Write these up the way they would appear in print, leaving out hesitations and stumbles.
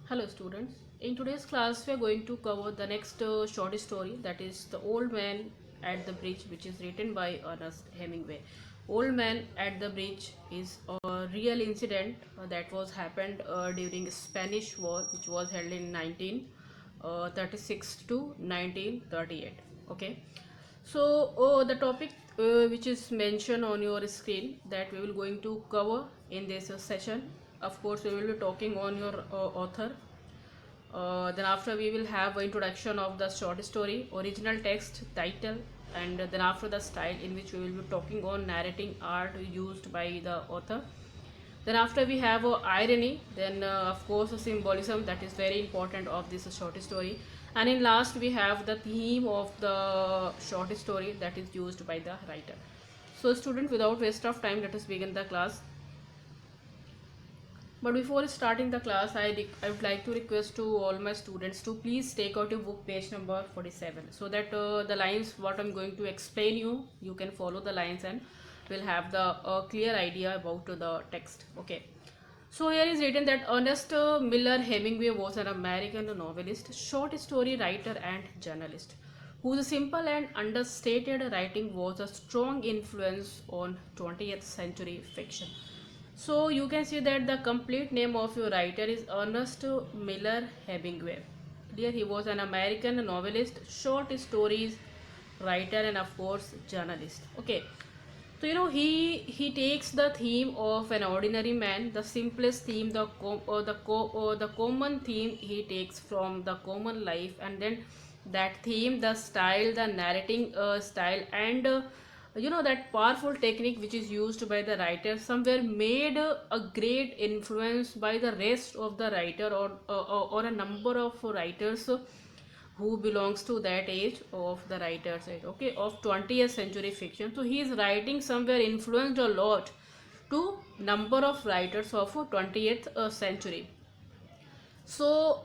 Hello students. In today's class we are going to cover the next short story, that is The Old Man at the Bridge, which is written by Ernest Hemingway. Old Man at the Bridge is a real incident that was happened during Spanish War, which was held in 1936 to 1938. Okay. So the topic which is mentioned on your screen that we will going to cover in this session. Of course, we will be talking on your author. Then after we will have an introduction of the short story, original text, title, and then after the style in which we will be talking on narrating art used by the author. Then after we have irony, then of course symbolism, that is very important of this short story. And in last we have the theme of the short story that is used by the writer. So student, without waste of time, let us begin the class. But before starting the class, I would like to request to all my students to please take out your book page number 47, so that the lines what I'm going to explain you can follow the lines and will have the clear idea about the text. Okay. So here is written that Ernest Miller Hemingway was an American novelist, short story writer and journalist whose simple and understated writing was a strong influence on 20th century fiction. So you can see that the complete name of your writer is Ernest Miller Hemingway. Here he was an American novelist, short stories writer, and of course journalist. Okay. So he takes the theme of an ordinary man, the simplest theme, the common theme he takes from the common life, and then that theme, the style, the narrating style, and that powerful technique which is used by the writer somewhere made a great influence by the rest of the writer, or a number of writers who belongs to that age of the writer's age, okay, of 20th century fiction. So he is writing somewhere influenced a lot to number of writers of 20th century. So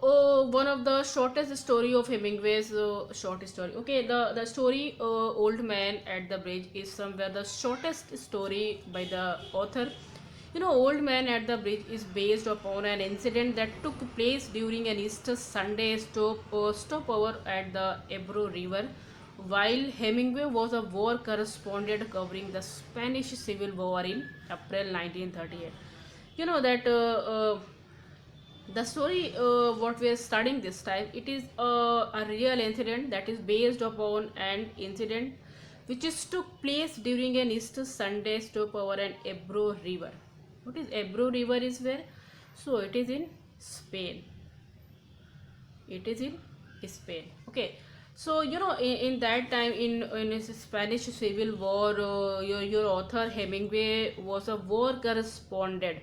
one of the shortest story of Hemingway's short story, okay, the story Old Man at the Bridge is somewhere the shortest story by the author. Old Man at the Bridge is based upon an incident that took place during an Easter Sunday stopover at the Ebro River, while Hemingway was a war correspondent covering the Spanish Civil War in April 1938. You know that the story what we are studying this time, it is a real incident that is based upon an incident which is took place during an Easter Sunday stopover at Ebro River. What is Ebro River is where? So it is in Spain. It is in Spain. Okay. So in that time, in Spanish Civil War, your author Hemingway was a war correspondent.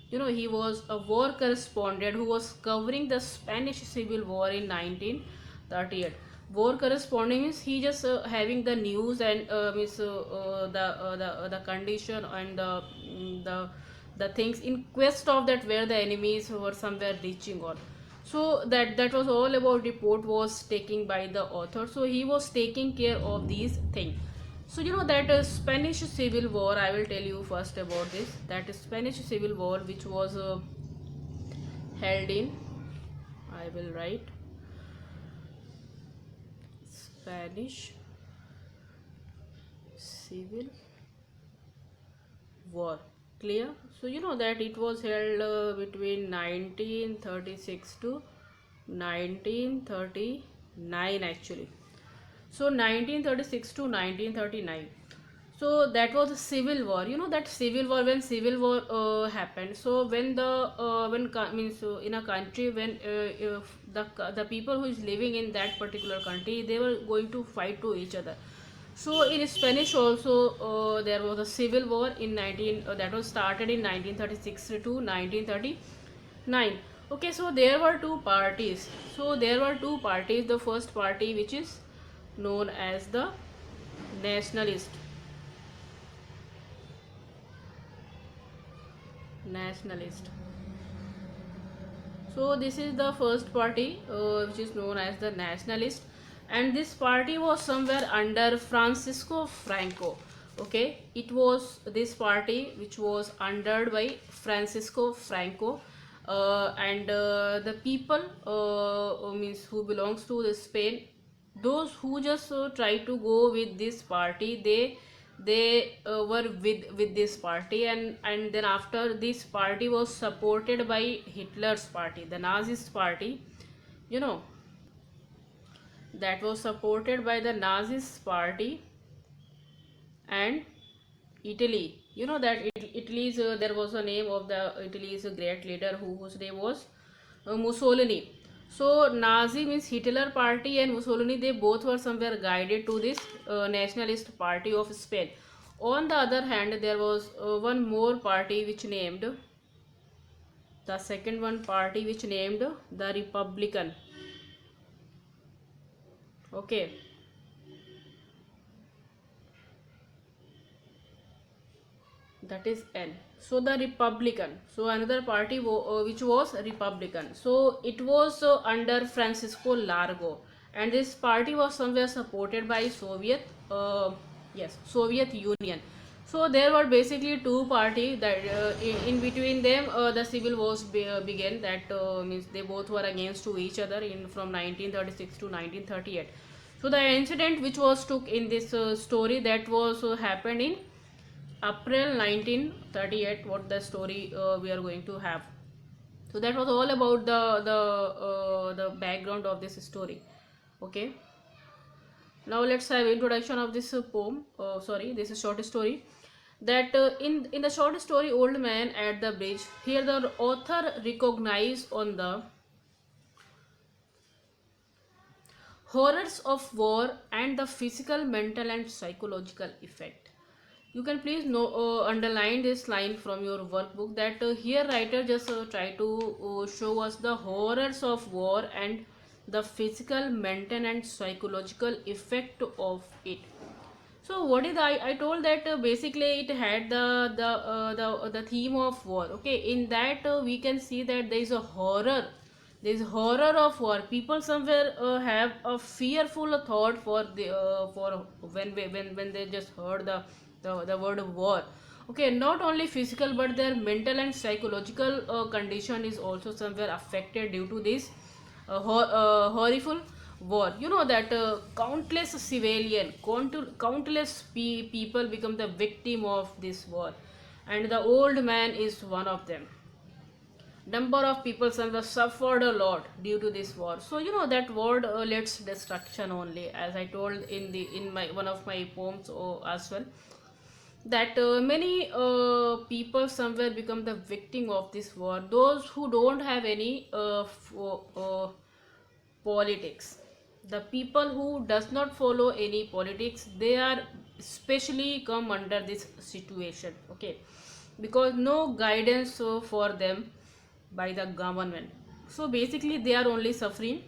He was a war correspondent who was covering the Spanish Civil War in 1938. War corresponding means he just having the news and means the condition and the things in quest of that where the enemies were somewhere reaching on. So that was all about report was taking by the author. So he was taking care of these things. So that Spanish Civil War, I will tell you first about this. That Spanish Civil War which was held in, I will write Spanish Civil War. Clear? So that it was held between 1936 to 1939 actually. So 1936 to 1939. So that was a civil war. That civil war, when civil war happened. So when means in a country, when if the people who is living in that particular country, they were going to fight to each other. So in Spanish also there was a civil war in 19 that was started in 1936 to 1939. Okay, so there were two parties. The first party which is known as the nationalist. So this is the first party which is known as the nationalist, and this party was somewhere under Francisco Franco. Okay, it was this party which was under by Francisco Franco, and the people means who belongs to the Spain, those who just try to go with this party, they were with this party, and then after this party was supported by Hitler's party, the Nazist party, you know, that was supported by the Nazist party. And Italy, you know that Italy's there was a name of the Italy's great leader whose name was Mussolini. So Nazi means Hitler party and Mussolini, they both were somewhere guided to this nationalist party of Spain. On the other hand, there was one more party which named, the second one party which named the Republican. Okay, that is N. So the Republican, so another party which was Republican, so it was under Francisco Largo, and this party was somewhere supported by Soviet, yes, Soviet Union. So there were basically two parties that in between them the civil wars began, that means they both were against to each other in from 1936 to 1938. So the incident which was took in this story, that was happened in April 1938, what the story we are going to have. So that was all about the background of this story. Okay. Now let's have introduction of this poem. Sorry, this is short story. That in the short story, Old Man at the Bridge. Here the author recognized on the horrors of war and the physical, mental, and psychological effect. You can please underline this line from your workbook, that here writer just try to show us the horrors of war and the physical, mental, and psychological effect of it. So what is I told that basically it had the theme of war. Okay, in that we can see that there is a horror. There is horror of war. People somewhere have a fearful thought for when they just heard the word of war. Okay, not only physical but their mental and psychological condition is also somewhere affected due to this horrible war. You know that countless civilian, countless people become the victim of this war, and the old man is one of them. Number of people somewhere suffered a lot due to this war. So you know that word leads destruction only, as I told in my one of my poems as well, that many people somewhere become the victim of this war. Those who don't have any politics, the people who does not follow any politics, they are especially come under this situation. Okay, because no guidance for them by the government. So basically they are only suffering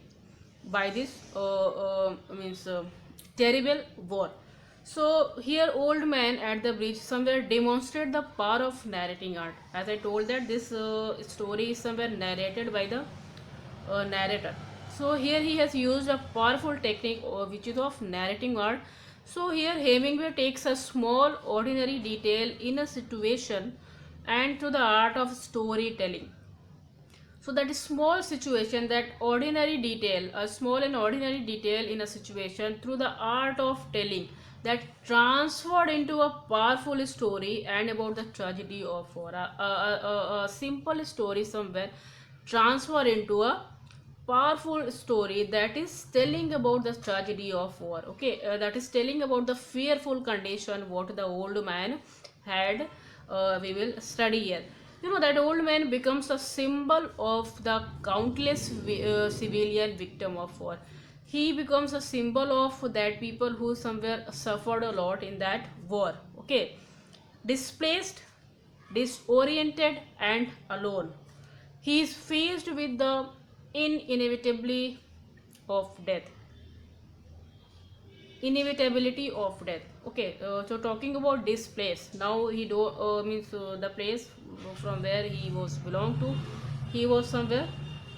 by this means terrible war. So here Old Man at the Bridge somewhere demonstrate the power of narrating art. As I told that this story is somewhere narrated by the narrator. So here he has used a powerful technique which is of narrating art. So here Hemingway takes a small ordinary detail in a situation and to the art of storytelling. So that is small situation, that ordinary detail, a small and ordinary detail in a situation through the art of telling, that transferred into a powerful story and about the tragedy of war. A simple story somewhere transfer into a powerful story that is telling about the tragedy of war. Okay, that is telling about the fearful condition what the old man had. We will study here. You know that old man becomes a symbol of the countless civilian victim of war. He becomes a symbol of that people who somewhere suffered a lot in that war. Okay, displaced, disoriented, and alone. He is faced with the inevitability of death. Inevitability of death. Okay, so talking about this place, now he do means the place from where he was belonged to, he was somewhere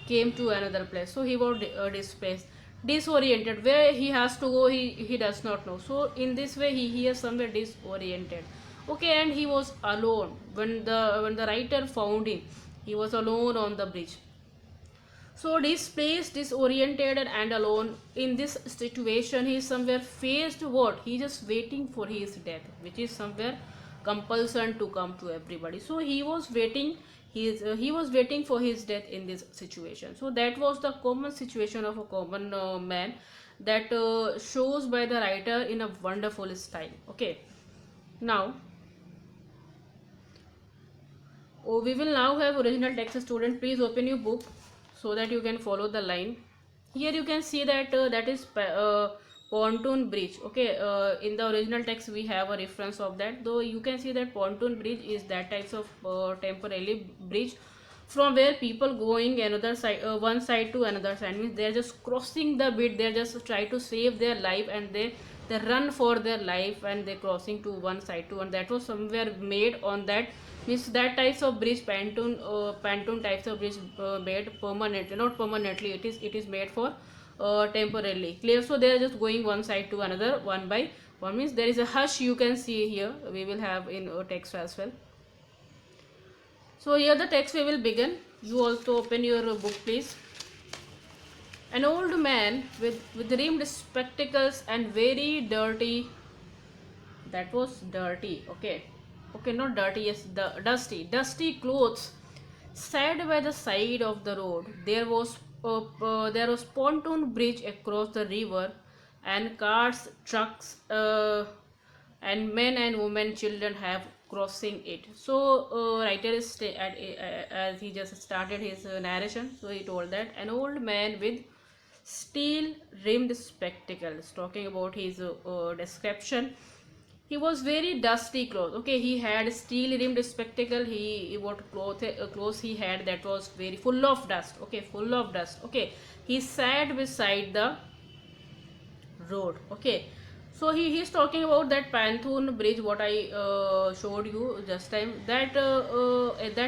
came to another place. So he was displaced, disoriented. Where he has to go, he does not know. So in this way, he is somewhere disoriented. Okay, and he was alone when the writer found him. He was alone on the bridge. So displaced, disoriented, and alone in this situation, he is somewhere faced what? He just waiting for his death, which is somewhere compulsion to come to everybody. So he was waiting. He was waiting for his death in this situation. So that was the common situation of a common man that shows by the writer in a wonderful style. Okay, now we will now have original text. Student, please open your book so that you can follow the line. Here you can see that that is pontoon bridge. Okay, in the original text we have a reference of that. Though you can see that pontoon bridge is that types of temporary bridge from where people going another side, one side to another side, means they are just crossing the bridge. They are just try to save their life, and they run for their life, and they crossing to one side to one. That was somewhere made on that, means that types of bridge, pontoon types of bridge made permanently, not permanently, it is made for temporarily, clear. So they are just going one side to another one by one, means there is a hush you can see here. We will have in text as well. So here the text we will begin. You also open your book, please. An old man with rimmed spectacles and very dirty, that was dirty, okay, not dirty, yes, the dusty clothes, sat by the side of the road. There was pontoon bridge across the river, and carts, trucks, and men and women, children have crossing it. So writer is as he just started his narration, so he told that an old man with steel rimmed spectacles, talking about his description. He was very dusty clothes. Okay, he had steel rimmed spectacle. What clothes he had, that was very full of dust. Okay, full of dust. Okay, he sat beside the road. Okay, so he's talking about that pontoon bridge what I showed you just time, that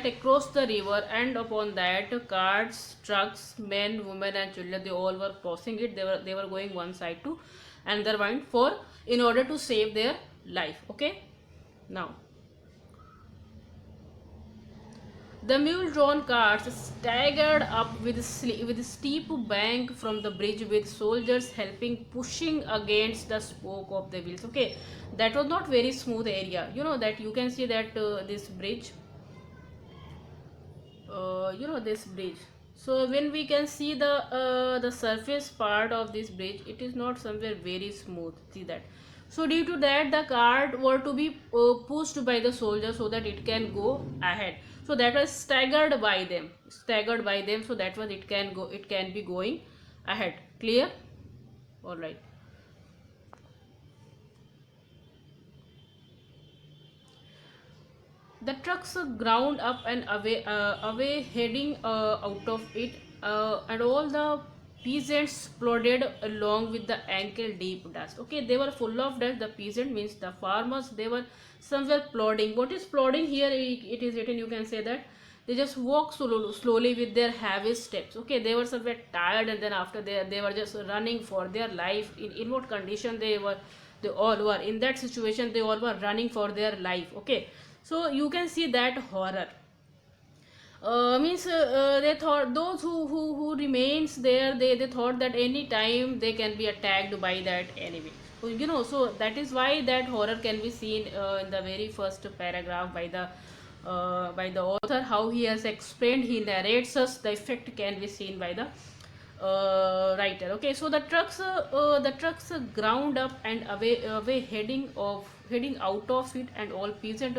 across the river, and upon that carts, trucks, men, women, and children, they all were crossing it. They were going one side to another one for in order to save their life. Okay, now the mule-drawn carts staggered up with a steep bank from the bridge, with soldiers helping pushing against the spoke of the wheels. Okay, that was not very smooth area. You know that you can see that this bridge. This bridge. So when we can see the surface part of this bridge, it is not somewhere very smooth. See that. So due to that, the cart were to be pushed by the soldier so that it can go ahead. So that was staggered by them, so that was it can go, it can be going ahead. Clear? All right. The trucks ground up and away, heading out of it, and all the peasants plodded along with the ankle-deep dust. Okay, they were full of dust. The peasant means the farmers. They were somewhere plodding. What is plodding here? It is written. You can say that they just walk slowly with their heavy steps. Okay, they were somewhere tired, and then after they were just running for their life. In what condition they were? They all were in that situation. They all were running for their life. Okay, so you can see that horror. Means they thought those who remains there, they thought that any time they can be attacked by that enemy. So that is why that horror can be seen in the very first paragraph by the author, how he has explained, he narrates us, the effect can be seen by the writer. Okay, so the trucks ground up and away, heading out of it, and all peasant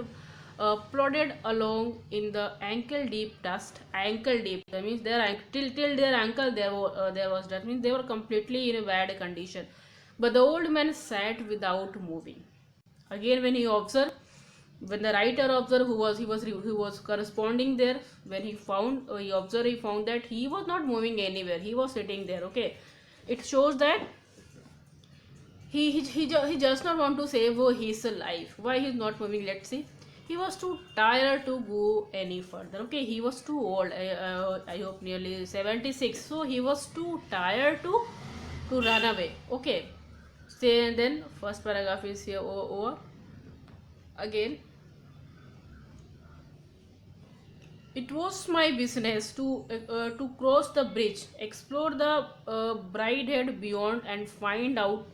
plodded along in the ankle deep dust. Ankle deep, that means till their ankle there was dust, means they were completely in a bad condition. But the old man sat without moving. Again, when the writer observed, who was corresponding there, when he found that he was not moving anywhere, he was sitting there. Okay, it shows that he just not want to save his life. Why he's not moving? Let's see. He was too tired to go any further. Okay, he was too old. I hope nearly 76. So he was too tired to run away. Okay, say, and then first paragraph is here over again. It was my business to cross the bridge, explore the bright head beyond, and find out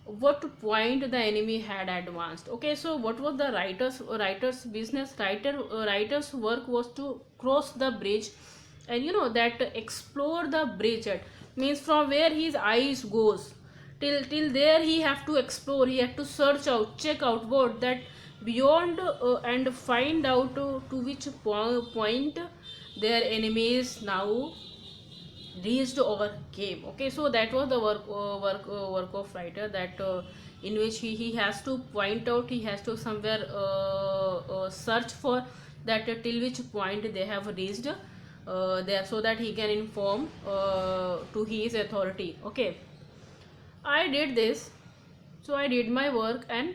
what point the enemy had advanced. Okay, so what was the writer's business? Writer's work was to cross the bridge, and you know that explore the bridge at means from where his eyes goes till there he have to explore, he have to search out, check out what that beyond, and find out to which point their enemies now reached or came. Okay, so that was the work of writer, that in which he has to point out, he has to somewhere search for that till which point they have reached there, so that he can inform to his authority. Okay, I did this, so I did my work, and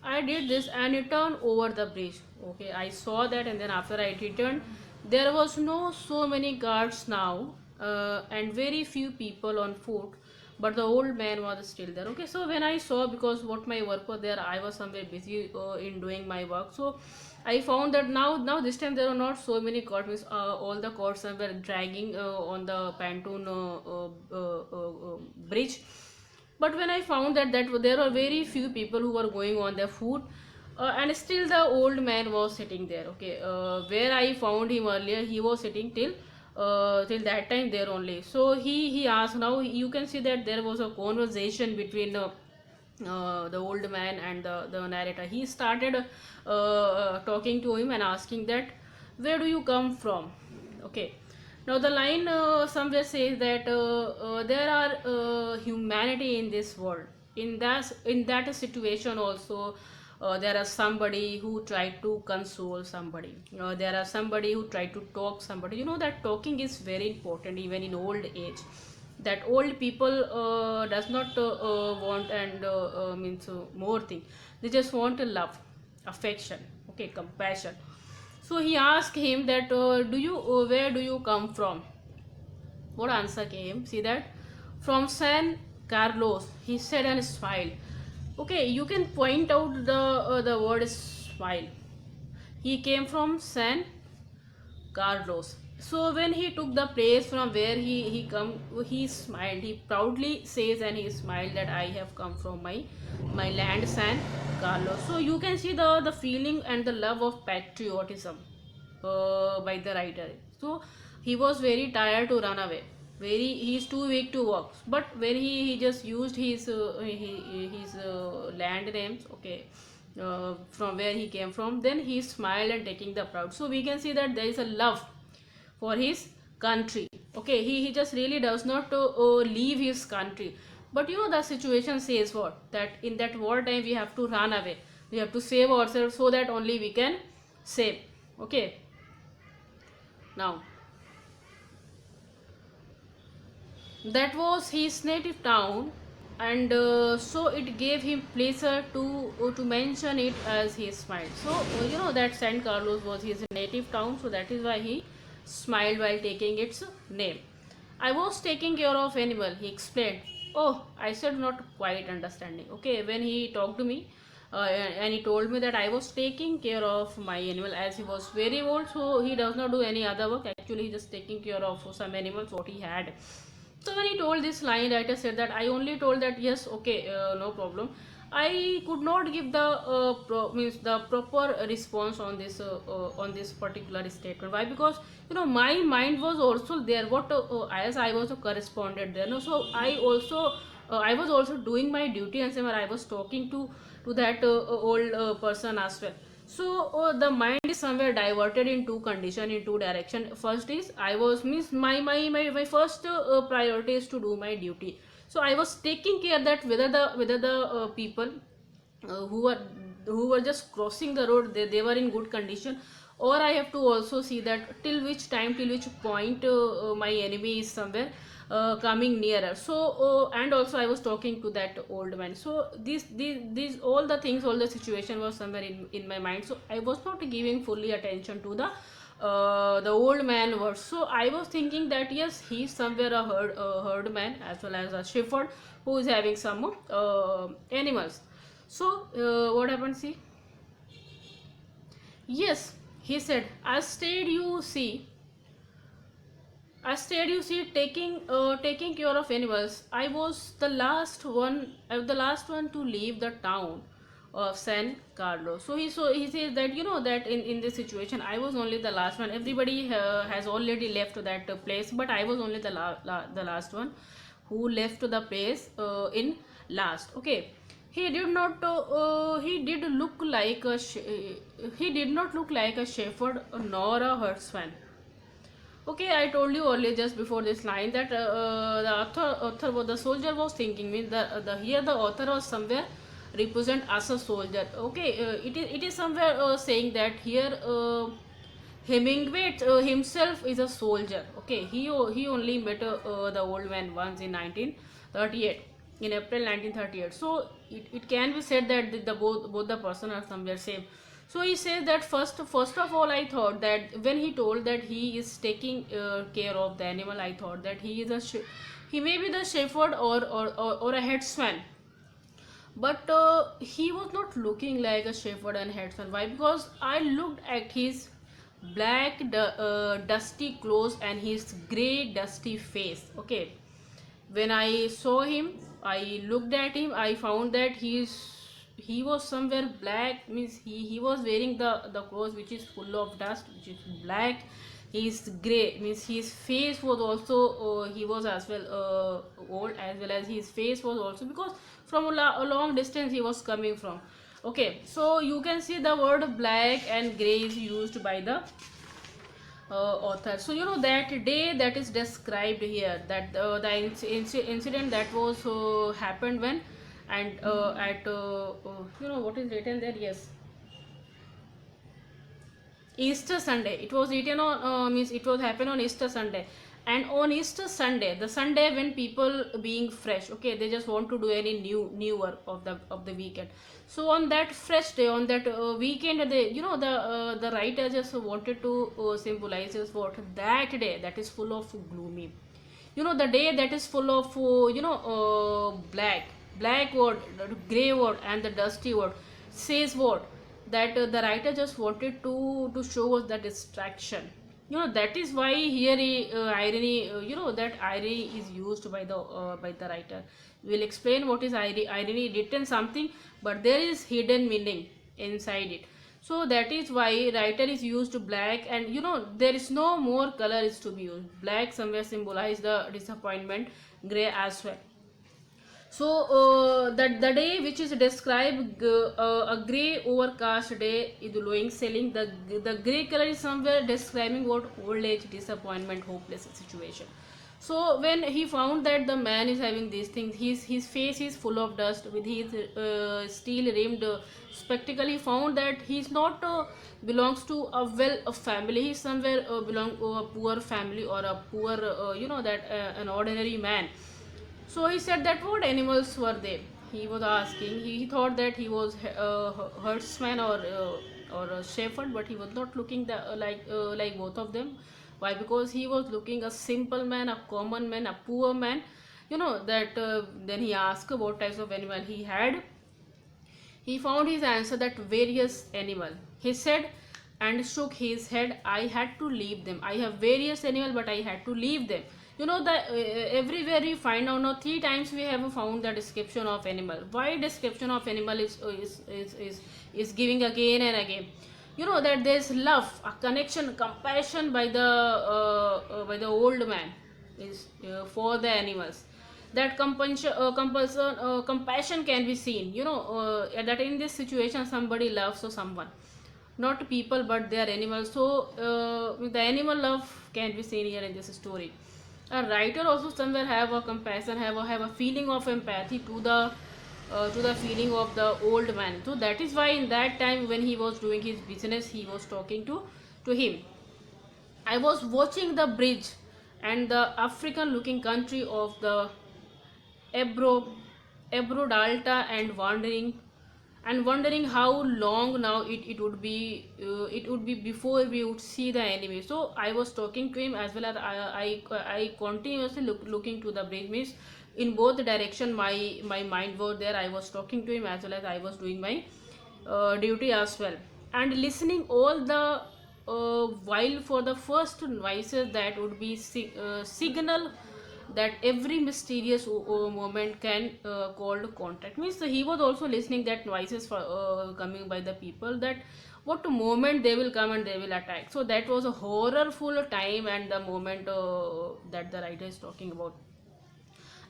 I did this and returned over the bridge. Okay, I saw that, and then after I returned, there was no so many guards now, and very few people on foot, but the old man was still there. Okay, so when I saw, because what my work was there, I was somewhere busy in doing my work. So I found that now this time there are not so many cords. Means, all the cords were dragging on the pontoon bridge. But when I found that there were very few people who were going on their foot, and still the old man was sitting there. Okay, where I found him earlier, he was sitting till that time there only. So he asked. Now you can see that there was a conversation between the old man and the narrator. He started talking to him and asking that, where do you come from? Okay, now the line somewhere says that there are humanity in this world. In that situation also, there are somebody who tried to console somebody. There are somebody who tried to talk somebody. You know that talking is very important even in old age. That old people does not want and means more thing. They just want love, affection, okay, compassion. So he asked him that, do you where do you come from? What answer came? See that, from San Carlos, he said and smiled. Okay, you can point out the word smile. He came from San Carlos. So when he took the place from where he come, he smiled. He proudly says and he smiled that I have come from my land, San Carlos. So you can see the feeling and the love of patriotism by the writer. So he was very tired to run away. He's too weak to walk. But when he just used his land names, okay, from where he came from, then he smiled and taking the proud. So we can see that there is a love for his country. Okay, he just really does not leave his country. But you know the situation says what, that in that war time we have to run away, we have to save ourselves, so that only we can save. Okay, now that was his native town, and so it gave him pleasure to mention it as he smiled. So you know that San Carlos was his native town, so that is why he smiled while taking its name. I was taking care of animal, he explained. Oh, I said, not quite understanding. Okay, when he talked to me, and he told me that I was taking care of my animal, as he was very old, so he does not do any other work. Actually, he just taking care of some animals what he had. So when he told this line, writer said that I only told that yes, okay, no problem. I could not give the means the proper response on this particular statement. Why? Because you know my mind was also there. What as I was a correspondent there, no. So I was also doing my duty, and somewhere I was talking to that old person as well. So the mind is somewhere diverted in two condition, in two direction. First is I was means my first priority is to do my duty. So I was taking care that whether the people who were just crossing the road, they were in good condition, or I have to also see that till which time, till which point my enemy is somewhere coming nearer. So and also I was talking to that old man. So these all the things, all the situation was somewhere in my mind. So I was not giving fully attention to the old man words. So I was thinking that yes, he's somewhere a herd man as well as a shepherd who is having some animals. So what happened? See, Yes, he said, I stayed, you see, taking care of animals. I was the last one to leave the town of San Carlos. So he says that, that in this situation I was only the last one. Everybody has already left that place, but I was only the last one who left the place in last. Okay, he did not. He did not look like a shepherd nor a herdsman. Okay, I told you earlier just before this line that the soldier was thinking, means the here the author was somewhere represent as a soldier. Okay, it is somewhere saying that here Hemingway himself is a soldier. Okay, he only met the old man once in 1938, in April 1938. So it can be said that both the person are somewhere same. So he says that first of all, I thought that when he told that he is taking care of the animal, I thought that he may be the shepherd or a headsman, but he was not looking like a shepherd and headsman. Why? Because I looked at his dusty clothes and his grey dusty face. Okay, when I saw him, I looked at him, I found that he was somewhere black, means he was wearing the clothes which is full of dust, which is black. His gray, means his face was also he was as well old, as well as his face was also, because from a long distance he was coming from. Okay, so you can see the word black and gray is used by the author. So that day that is described here, that incident that was happened when, and at what is written there. Yes, Easter Sunday. It was eaten on means it was happened on Easter Sunday, and on Easter Sunday, the Sunday when people being fresh, okay, they just want to do any new work of the weekend. So on that fresh day, on that weekend, they, the writer just wanted to symbolize is what that day that is full of gloomy. The day that is full of black word, gray word, and the dusty word says what, that the writer just wanted to show us the distraction. That is why here irony, that irony is used by the writer. We'll explain what is irony written something, but there is hidden meaning inside it. So that is why writer is used black, and there is no more color is to be used. Black somewhere symbolize the disappointment, gray as well. So that the day which is described, a grey overcast day is glowing ceiling. The grey color is somewhere describing what old age, disappointment, hopeless situation. So when he found that the man is having these things, his face is full of dust with his steel rimmed spectacle. He found that he's not belongs to a family. He somewhere belong to a poor family, or a poor that an ordinary man. So he said that what animals were they? He was asking. He thought that he was a herdsman or a shepherd, but he was not looking like both of them. Why? Because he was looking a simple man, a common man, a poor man. That then he asked what types of animal he had. He found his answer that various animal. He said and shook his head. I had to leave them. I have various animal, but I had to leave them. That everywhere we find out now, three times we have found the description of animal. Why description of animal is giving again and again? That there is love, a connection, compassion by the old man is for the animals. That compassion can be seen. That in this situation somebody loves or someone, not people but they are animals. So the animal love can be seen here in this story. A writer also somewhere have a compassion, have a feeling of empathy to the feeling of the old man. So that is why in that time when he was doing his business, he was talking to him. I was watching the bridge and the African looking country of the Ebro, Ebro Delta, and wondering how long now it would be before we would see the enemy. So I was talking to him, as well as I continuously looking to the bridge, means in both direction my mind was there. I was talking to him as well as I was doing my duty as well. and listening all the while for the first noises that would be signal that every mysterious moment can called contact. Means he was also listening that noises for coming by the people, that what moment they will come and they will attack. So that was a horrorful time and the moment that the writer is talking about.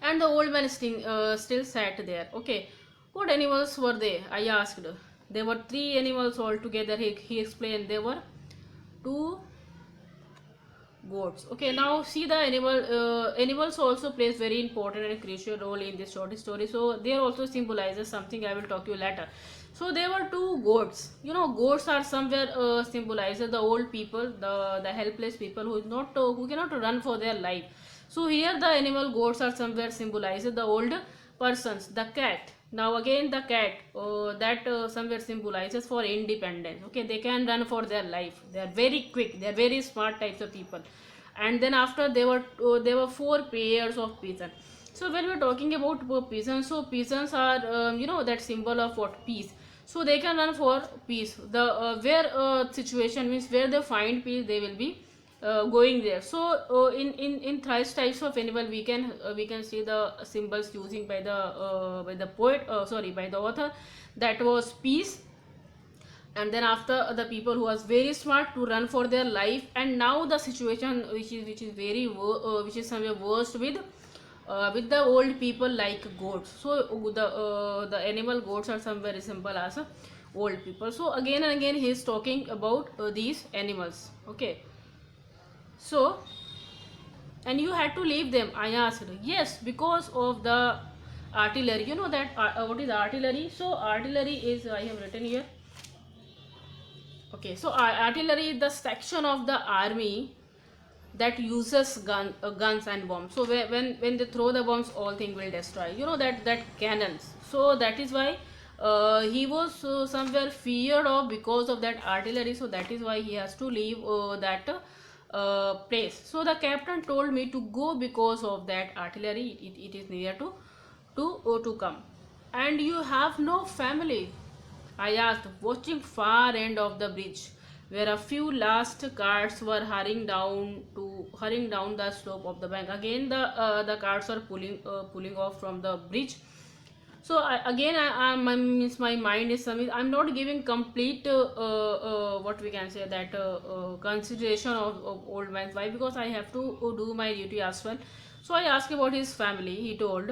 And the old man still sat there. Okay, what animals were they? I asked. There were three animals altogether. He explained there were two goats. Okay, now see the animals also plays very important and crucial role in this short story. So they also symbolizes something I will talk to you later. So there were two goats. You know, goats are somewhere symbolizes the old people, the helpless people who is not who cannot run for their life. So here the animal goats are somewhere symbolizes the old persons. The cat. Now again the cat that somewhere symbolizes for independence. Okay, they can run for their life. They are very quick. They are very smart types of people. And then after there were four pairs of pigeons. So when we're talking about pigeons, so pigeons are that symbol of what, peace. So they can run for peace. The where situation means where they find peace, they will be going there. So in thrice types of animal we can see the symbols using by the poet, sorry, by the author, that was peace. And then after the people who was very smart to run for their life. And now the situation which is very which is somewhere worst with the old people like goats. So the animal goats are somewhere resemble as old people. So again and again he is talking about these animals. Okay, so, and you had to leave them, I asked. Yes, because of the artillery. You know that what is artillery? So artillery is, I have written here. Okay, so artillery is the section of the army that uses guns and bombs. So when they throw the bombs, all thing will destroy. You know that cannons. So that is why he was somewhere feared of because of that artillery. So that is why he has to leave that place. So the captain told me to go because of that artillery. It is near to come. And you have no family? I asked, watching far end of the bridge, where a few last carts were hurrying down the slope of the bank. Again, the carts are pulling off from the bridge. So means my mind is something. I'm not giving complete what we can say that consideration of old man's wife, because I have to do my duty as well. So I asked about his family. He told,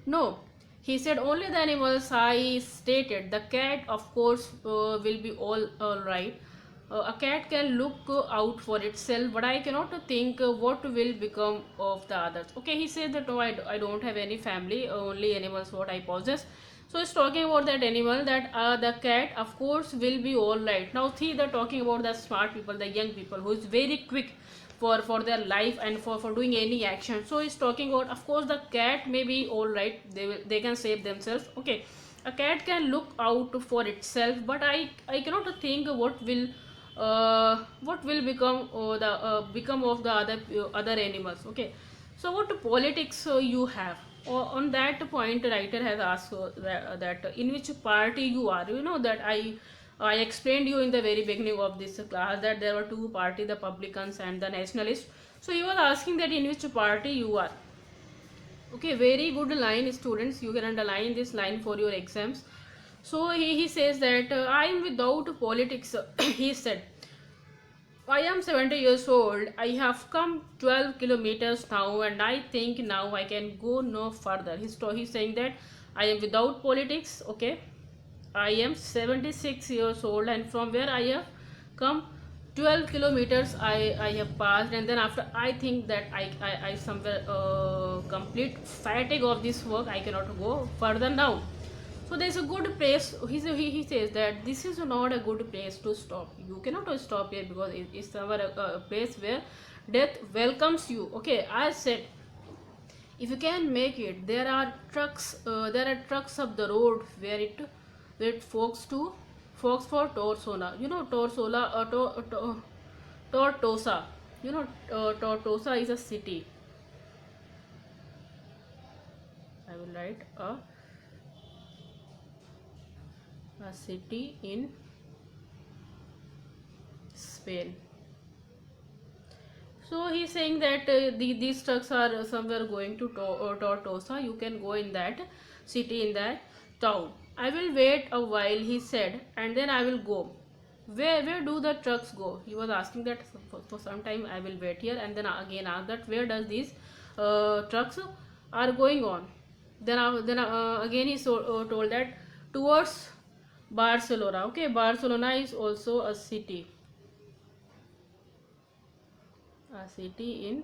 no, he said only the animals. I stated the cat, of course, will be all right. A cat can look out for itself, but I cannot think what will become of the others. Okay, he said that no, I don't have any family, only animals what I possess. So he's talking about that animal, that the cat, of course, will be all right. Now, see, they're talking about the smart people, the young people who is very quick for their life and for doing any action. So he's talking about, of course, the cat may be all right. They can save themselves. Okay, a cat can look out for itself, but I cannot think what will become the become of the other animals. Okay, so what politics you have? On that point, writer has asked that in which party you are. You know that I explained you in the very beginning of this class that there were two parties, the Republicans and the Nationalists. So he was asking that in which party you are. Okay, very good line, students. You can underline this line for your exams. So he says that I am without politics. He said, I am 70 years old. I have come 12 kilometers now, and I think now I can go no further. He's saying that I am without politics. Okay, I am 76 years old, and from where I have come 12 kilometers I have passed, and then after I think that I somewhere complete fatigue of this work. I cannot go further now. So there is a good place. He says that this is not a good place to stop. You cannot stop here because it's somewhere a place where death welcomes you. Okay, I said, if you can make it, there are trucks. There are trucks up the road where it folks for Torsona. You know Torsola, Tortosa. You know Tortosa is a city. I will write a A city in Spain. So he's saying that these trucks are somewhere going to Tortosa. You can go in that city, in that town. I will wait a while, he said, and then I will go. Where do the trucks go? He was asking that for some time. I will wait here, and then again ask that where does these trucks are going on. Then again he told that towards Barcelona. Okay, Barcelona is also a city in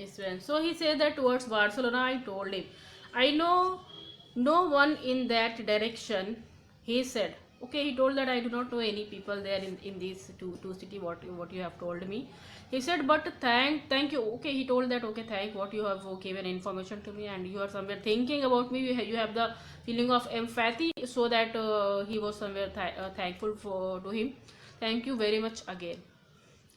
Spain. So he said that towards Barcelona. I told him, I know no one in that direction. He said, okay. He told that I do not know any people there in these two city. What you have told me. He said, but thank you. Okay. He told that okay, thank what you have given information to me, and you are somewhere thinking about me. You have the feeling of empathy, so that he was somewhere thankful for to him. Thank you very much again.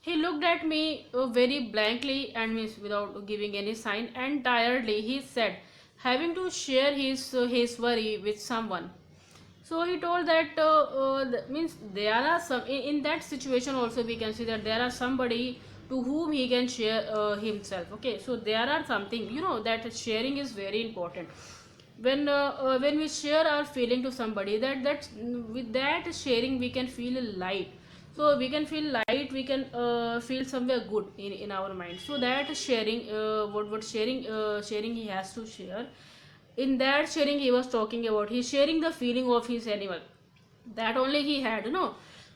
He looked at me very blankly and means without giving any sign, and tiredly he said, having to share his worry with someone. So he told that means there are some in that situation also we can see that there are somebody to whom he can share himself. Okay, so there are something, that sharing is very important. When we share our feeling to somebody, that with that sharing we can feel light. So we can feel light, we can feel somewhere good in our mind. So that sharing, what sharing he has to share. In that sharing he was talking about, he's sharing the feeling of his animal, that only he had,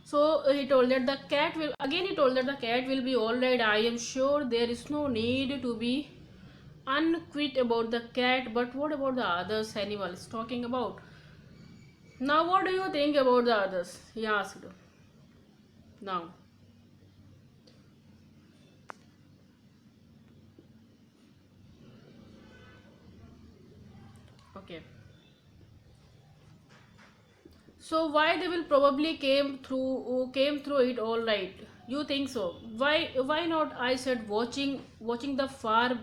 so he told that the cat will, again he told that the cat will be all right. I am sure there is no need to be unquit about the cat, but what about the others animals talking about? Now what do you think about the others, he asked. Now, okay, so why they will probably came through it all right, you think so? Why not? I said, watching the far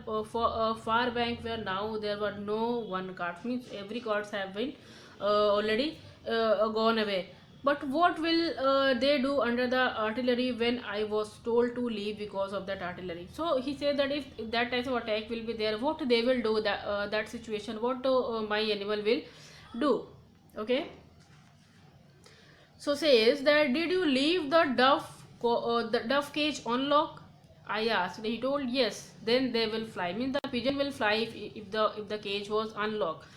bank where now there were no one cart, means every carts have been already gone away. But what will they do under the artillery when I was told to leave because of that artillery? So he said that if that type of attack will be there, what they will do, that situation, what my animal will do. Okay, so says that, did you leave the dove cage unlocked? I asked. He told yes. Then they will fly. Means the pigeon will fly if the cage was unlocked.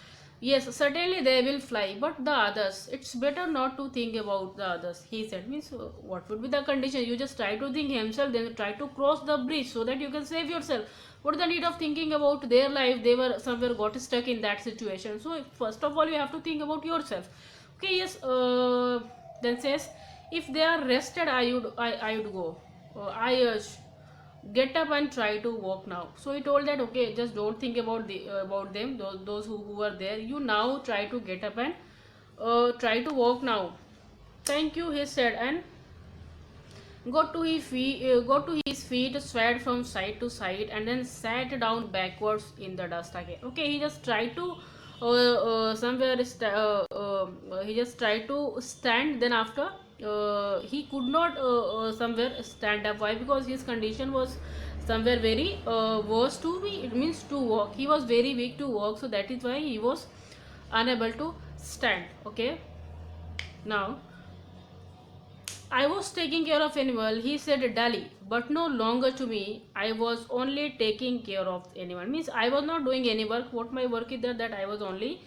Yes, certainly they will fly. But the others, it's better not to think about the others. He said. Means what would be the condition? You just try to think himself, then try to cross the bridge so that you can save yourself. What is the need of thinking about their life? They were somewhere got stuck in that situation. So first of all, you have to think about yourself. Okay. Yes. Then says, if they are rested, I would go. I urge, get up and try to walk now. So he told that okay, just don't think about them, those who are there. You now try to get up and try to walk now. Thank you, he said, and got to his feet, swayed from side to side, and then sat down backwards in the dust again. Okay, he just tried to he just tried to stand. Then after he could not somewhere stand up. Why? Because his condition was somewhere very worse to be. It means to walk. He was very weak to walk, so that is why he was unable to stand. Okay, now I was taking care of animal, he said dully, but no longer to me. I was only taking care of animal. Means I was not doing any work. What my work is that I was only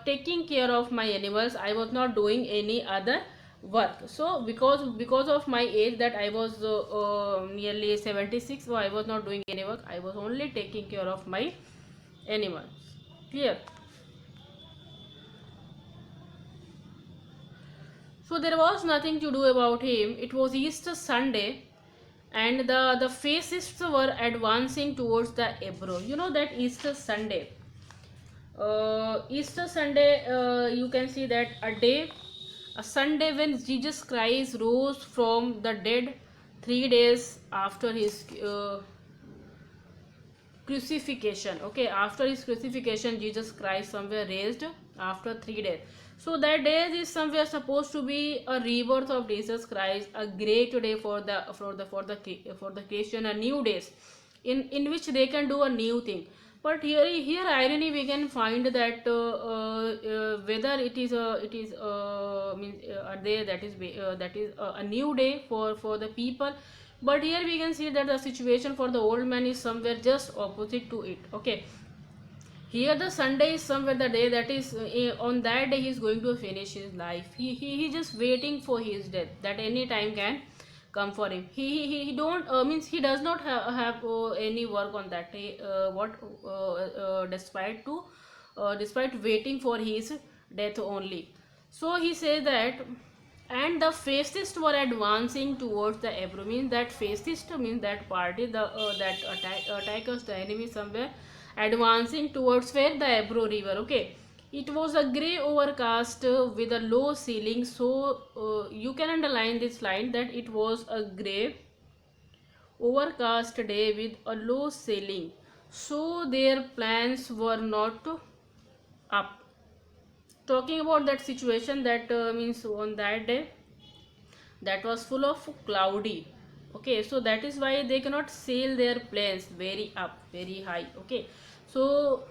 taking care of my animals. I was not doing any other work. So because of my age, that I was nearly 76, so I was not doing any work. I was only taking care of my animals. Clear? So there was nothing to do about him. It was Easter Sunday, and the fascists were advancing towards the Ebro. You know that Easter Sunday. Easter Sunday, you can see that a Sunday when Jesus Christ rose from the dead 3 days after his crucifixion. Okay, after his crucifixion, Jesus Christ somewhere raised after 3 days. So that day is somewhere supposed to be a rebirth of Jesus Christ, a great day for the Christian, a new days in which they can do a new thing. But here irony we can find that whether it is means a day that is a new day for the people, but here we can see that the situation for the old man is somewhere just opposite to it. Okay, here the Sunday is somewhere the day that is on that day he is going to finish his life. He just waiting for his death, that any time can come for him. He don't means he does not have any work on that day, despite waiting for his death only. So he says that, and the fascists were advancing towards the Ebro. Means that fascist means that party, that attackers, the enemy somewhere advancing towards where the Ebro river. Okay, it was a grey overcast with a low ceiling. So you can underline this line, that it was a grey overcast day with a low ceiling. So their plans were not up. Talking about that situation, that means on that day that was full of cloudy. Okay, so that is why they cannot sail their planes very up, very high. Okay, so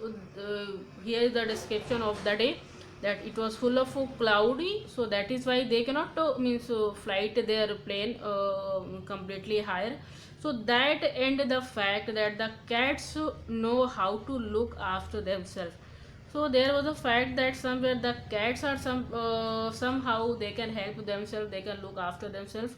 here is the description of the day, that it was full of cloudy, so that is why they cannot flight their plane completely higher. So that, and the fact that the cats know how to look after themselves. So there was a fact that somewhere the cats are somehow they can help themselves, they can look after themselves.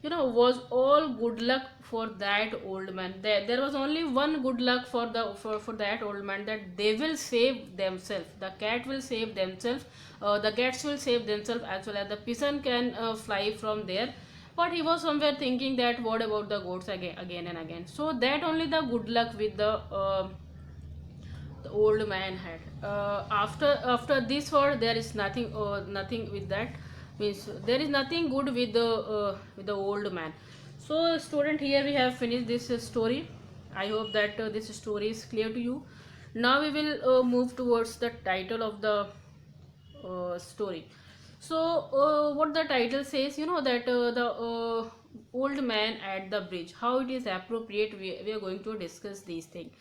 Was all good luck for that old man. There was only one good luck for that old man, that they will save themselves. The cat will save themselves. The cats will save themselves, as well as the pigeon can fly from there. But he was somewhere thinking that what about the goats again and again. So that only the good luck with the old man had. After this word, there is nothing with that. Means there is nothing good with the old man. So student, here we have finished this story. I hope that this story is clear to you. Now we will move towards the title of the story. So what the title says, that the old man at the bridge, how it is appropriate, we are going to discuss these things.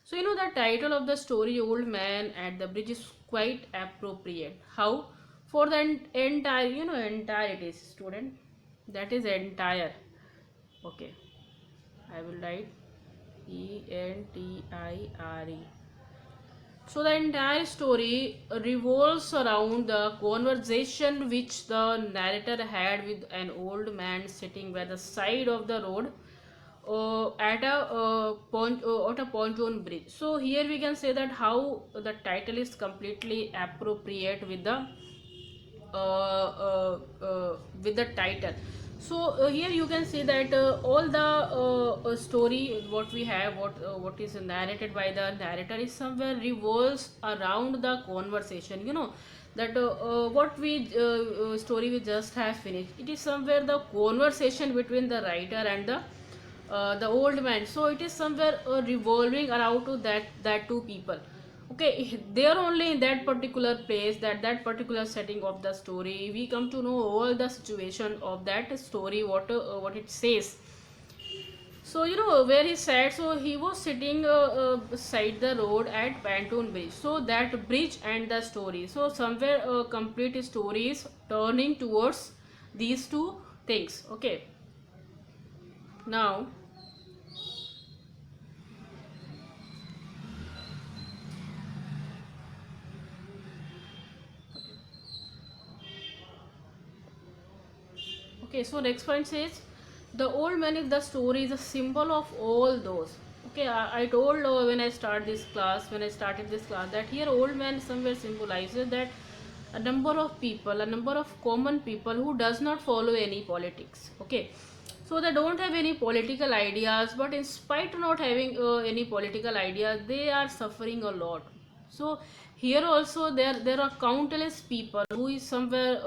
So the title of the story, Old Man at the Bridge, is quite appropriate. How? For the entire, entirety, student. That is entire. Okay, I will write Entire. So the entire story revolves around the conversation which the narrator had with an old man sitting by the side of the road at a pontoon bridge. So here we can say that how the title is completely appropriate with the title. So here you can see that all the story what we have, what is narrated by the narrator, is somewhere revolves around the conversation. That what we story we just have finished, it is somewhere the conversation between the writer and the old man. So it is somewhere revolving around to that two people. Okay, they are only in that particular place, that particular setting of the story. We come to know all the situation of that story, what it says. So where he sat. So he was sitting beside the road at Pontoon Bridge. So that bridge and the story. So somewhere complete story is turning towards these two things. Okay. Now okay, so next point says, the old man is the story is a symbol of all those. Okay, I told when I started this class, that here old man somewhere symbolizes that a number of people, a number of common people who does not follow any politics. Okay, so they don't have any political ideas, but in spite of not having any political ideas, they are suffering a lot. So here also there are countless people who is somewhere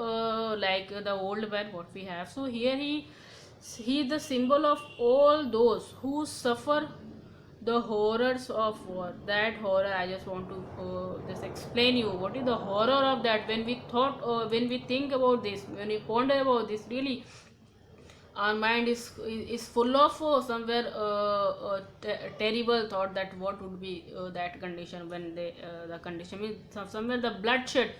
like the old man what we have. So here he is the symbol of all those who suffer the horrors of war. That horror, I just want to just explain you what is the horror of that. When we thought, when we think about this, when we ponder about this, really our mind is full of somewhere terrible thought, that what would be that condition when they the condition means somewhere the bloodshed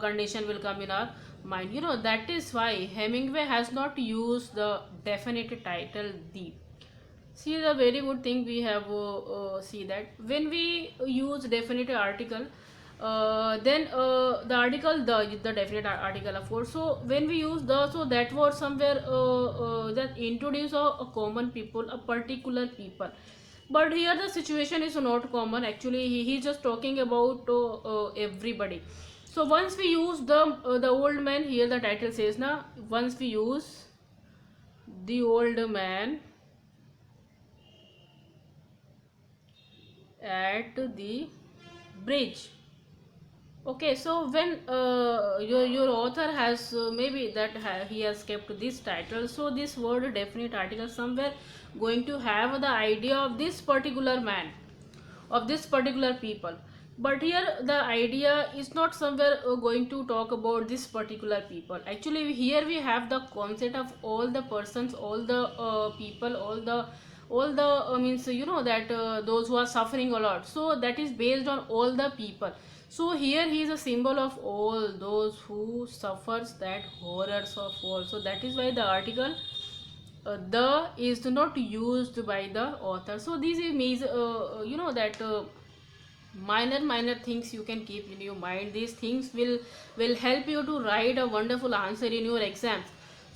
condition will come in our mind. That is why Hemingway has not used the definite title the. See, the very good thing we have see that when we use definite article, then the article the definite article, of course. So when we use the, so that was somewhere that introduce a common people, a particular people. But here the situation is not common. Actually, he's just talking about everybody. So once we use the old man, here the title says na, once we use the old man at the bridge. Okay, so when your author has maybe that he has kept this title, so this word definite article somewhere going to have the idea of this particular man, of this particular people. But here the idea is not somewhere going to talk about this particular people. Actually, here we have the concept of all the persons, all the people, all the means that those who are suffering a lot. So that is based on all the people. So here he is a symbol of all those who suffers that horrors of war. So that is why the article the is not used by the author. So these is that minor things you can keep in your mind. These things will help you to write a wonderful answer in your exams.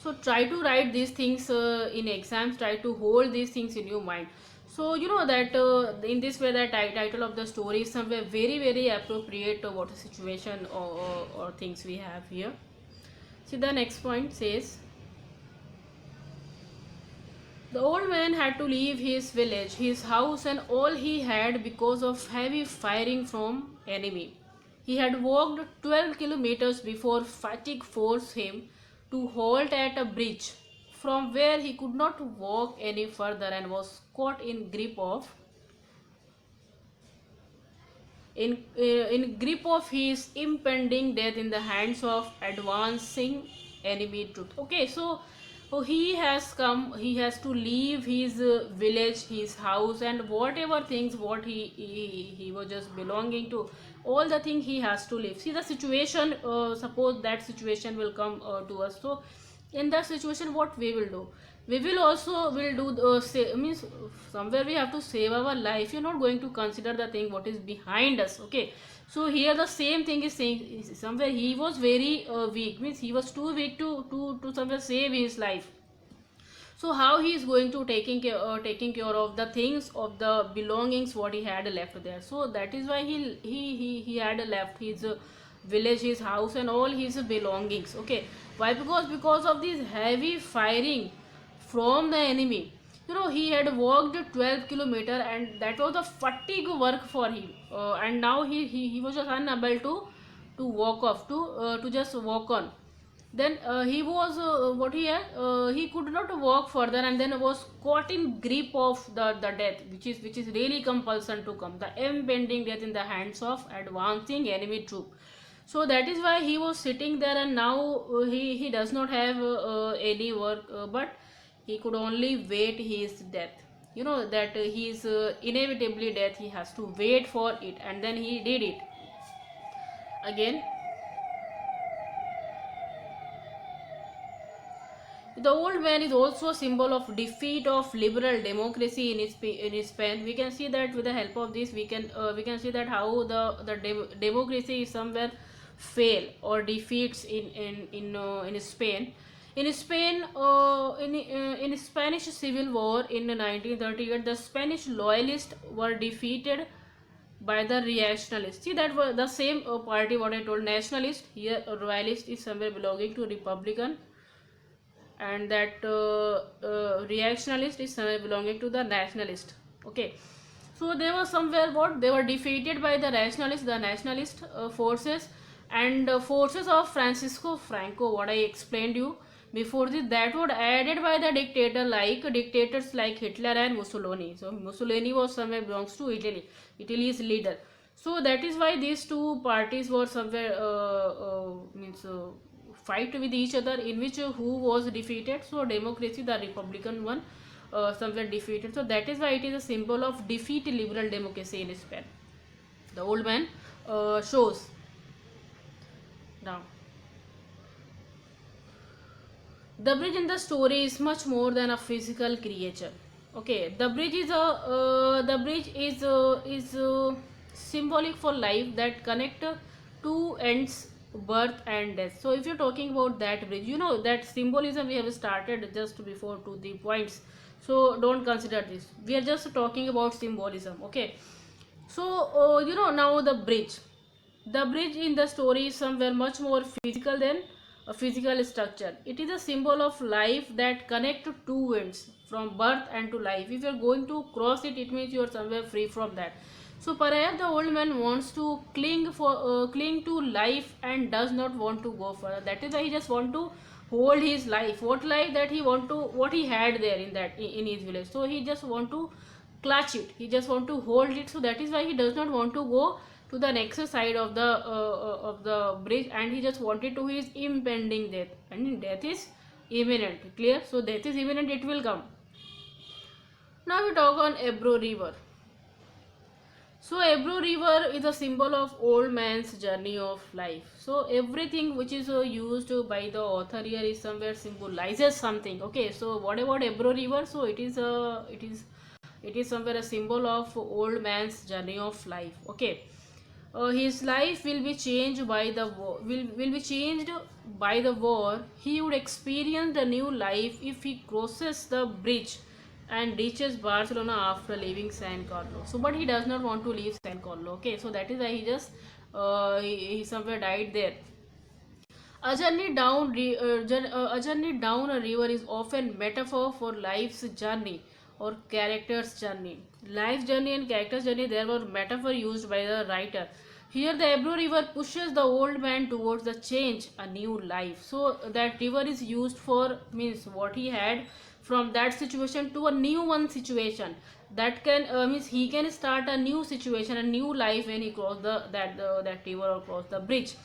So try to write these things in exams, try to hold these things in your mind. So that in this way the title of the story is somewhere very appropriate to what situation or things we have here. See, the next point says, the old man had to leave his village, his house and all he had because of heavy firing from enemy. He had walked 12 kilometers before fatigue forced him to halt at a bridge, from where he could not walk any further and was caught in grip of his impending death in the hands of advancing enemy troops. Okay, so he has come, he has to leave his village, his house and whatever things what he was just belonging to, all the thing he has to leave. See the situation, suppose that situation will come to us. So in that situation what we will do, we will also will do means somewhere we have to save our life. You're not going to consider the thing what is behind us. Okay, so here the same thing is saying, somewhere he was very weak, means he was too weak to somewhere save his life. So how he is going to taking care of the things, of the belongings what he had left there. So that is why he had left his village, his house and all his belongings. Okay, why? Because of this heavy firing from the enemy. He had walked 12 kilometer and that was a fatigue work for him, and now he was just unable to walk off, to just walk on. Then he was he could not walk further and then was caught in grip of the death, which is really compulsion to come, the impending death in the hands of advancing enemy troop. So that is why he was sitting there, and now he does not have any work, but he could only wait his death. That he is inevitably death, he has to wait for it, and then he did it again. The old man is also a symbol of defeat of liberal democracy in Spain. We can see that with the help of this, we can see that how the democracy is somewhere fail or defeats in Spain. In Spain, in Spanish Civil War in 1938, the Spanish loyalists were defeated by the reactionalists. See, that was the same party what I told, nationalist. Here, royalist is somewhere belonging to Republican, and that reactionalist is somewhere belonging to the nationalist. Okay, so they were somewhere what, they were defeated by the nationalist forces, and forces of Francisco Franco, what I explained you, Before this, that was added by the dictators like Hitler and Mussolini. So Mussolini was somewhere belongs to Italy. Italy is leader. So that is why these two parties were somewhere means fight with each other, in which who was defeated. So democracy, the Republican one, somewhere defeated. So that is why it is a symbol of defeat liberal democracy in Spain. The old man shows now. The bridge in the story is much more than a physical creature. Okay, the bridge is symbolic for life that connect two ends, birth and death. So if you're talking about that bridge, you know that symbolism we have started just before to the points. So don't consider this. We are just talking about symbolism. Okay. So now the bridge in the story is somewhere much more physical than a physical structure. It is a symbol of life that connect to two ends, from birth and to life. If you are going to cross it, it means you are somewhere free from that. So perhaps the old man wants to cling to life and does not want to go further. That is why he just want to hold his life. What life that he want to, what he had there in that in his village. So he just want to clutch it. He just want to hold it. So that is why he does not want to go to the next side of the bridge, and he just wanted to his impending death, and death is imminent. Clear? So death is imminent, it will come. Now we talk on Ebro River. So Ebro River is a symbol of old man's journey of life. So everything which is used by the author here is somewhere symbolizes something. Okay, so what about Ebro River? So it is somewhere a symbol of old man's journey of life. Okay, his life will be changed by the war. Will be changed by the war. He would experience a new life if he crosses the bridge and reaches Barcelona after leaving San Carlos. So, but he does not want to leave San Carlos. Okay, so that is why he just he somewhere died there. A journey down a river is often metaphor for life's journey or character's journey. Life's journey and character's journey, there were metaphor used by the writer. Here the Ebro River pushes the old man towards the change, a new life. So that river is used for, means what he had from that situation to a new one situation. That can means he can start a new situation, a new life when he cross that river or cross the bridge.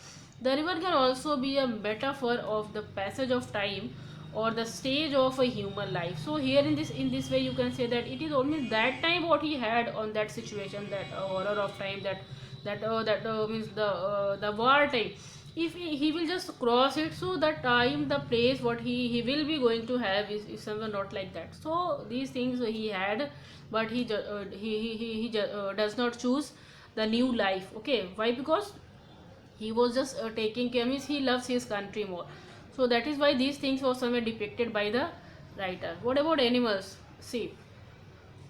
The river can also be a metaphor of the passage of time or the stage of a human life. So here in this way you can say that it is only that time what he had on that situation, that horror of time, that means the war time. If he will just cross it, so the time, the place what he will be going to have is somewhere not like that. So these things he had, but he does not choose the new life. Okay, why? Because he was just taking care, means he loves his country more. So that is why these things were somewhere depicted by the writer. What about animals? See,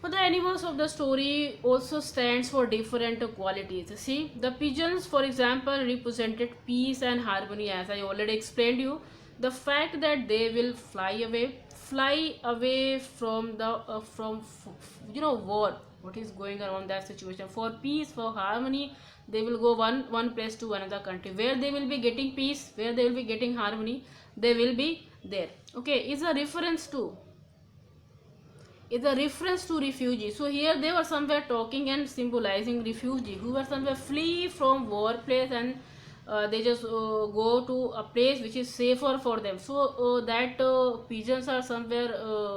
but the animals of the story also stands for different qualities. See, the pigeons, for example, represented peace and harmony, as I already explained you. The fact that they will fly away from the war, what is going around that situation. For peace, for harmony, they will go one place to another country where they will be getting peace, where they will be getting harmony. They will be there. Okay, is a reference to refugee. So here they were somewhere talking and symbolizing refugee who were somewhere flee from war place, and they just go to a place which is safer for them. So that pigeons are somewhere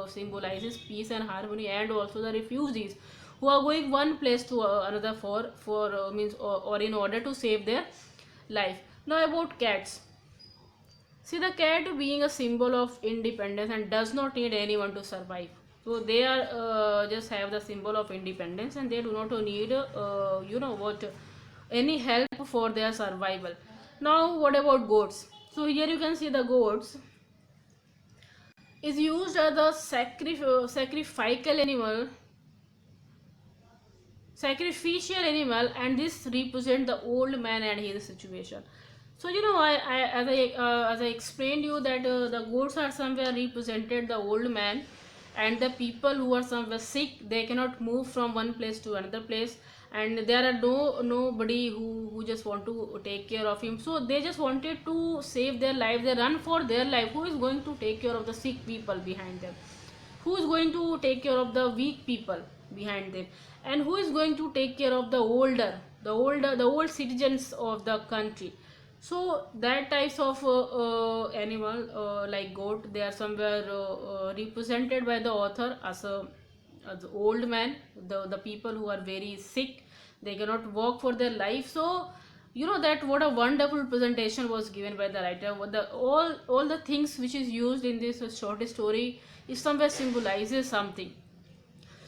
symbolizes peace and harmony, and also the refugees who are going one place to another for means or in order to save their life. Now about cats. See, the cat being a symbol of independence and does not need anyone to survive. So they are just have the symbol of independence, and they do not need any help for their survival. Now what about goats? So here you can see the goats is used as a sacrificial animal, and this represent the old man and his situation. So as I explained you that the goats are somewhere represented the old man, and the people who are somewhere sick, they cannot move from one place to another place, and there are nobody who just want to take care of him. So they just wanted to save their life, they run for their life. Who is going to take care of the sick people behind them? Who is going to take care of the weak people behind them? And who is going to take care of the old citizens of the country? So that types of animal, like goat, they are somewhere represented by the author as old man, the people who are very sick, they cannot walk for their life. So you know that what a wonderful presentation was given by the writer. What the all the things which is used in this short story is somewhere symbolizes something.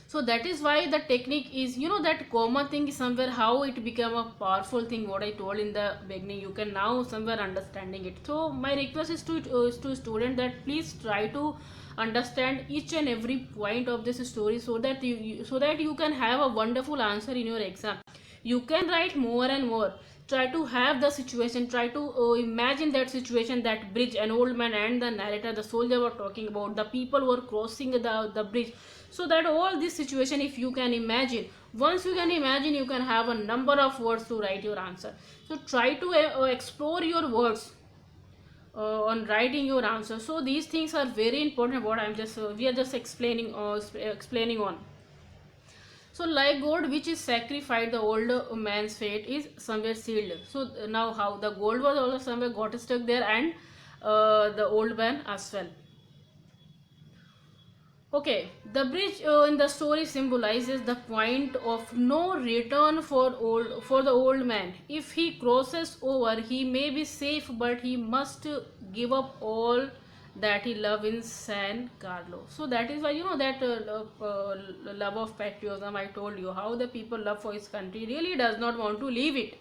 So that is why the technique is, you know, that comma thing is somewhere how it became a powerful thing. What I told in the beginning, you can now somewhere understanding it. So my request is to student that please try to understand each and every point of this story, so that so that you can have a wonderful answer in your exam. You can write more and more. Try to have the situation, try to imagine that situation, that bridge, an old man and the narrator, the soldier were talking about, the people were crossing the bridge. So that all this situation, if you can imagine, once you can imagine, you can have a number of words to write your answer. So try to explore your words on writing your answer. So these things are very important. What I'm just we are just explaining on. So like gold which is sacrificed, the old man's fate is somewhere sealed. So now how the gold was also somewhere got stuck there, and the old man as well. Okay, the bridge in the story symbolizes the point of no return for the old man. If he crosses over, he may be safe, but he must give up all that he loved in San Carlo. So that is why, you know, that love of patriotism, I told you how the people love for his country, really does not want to leave it,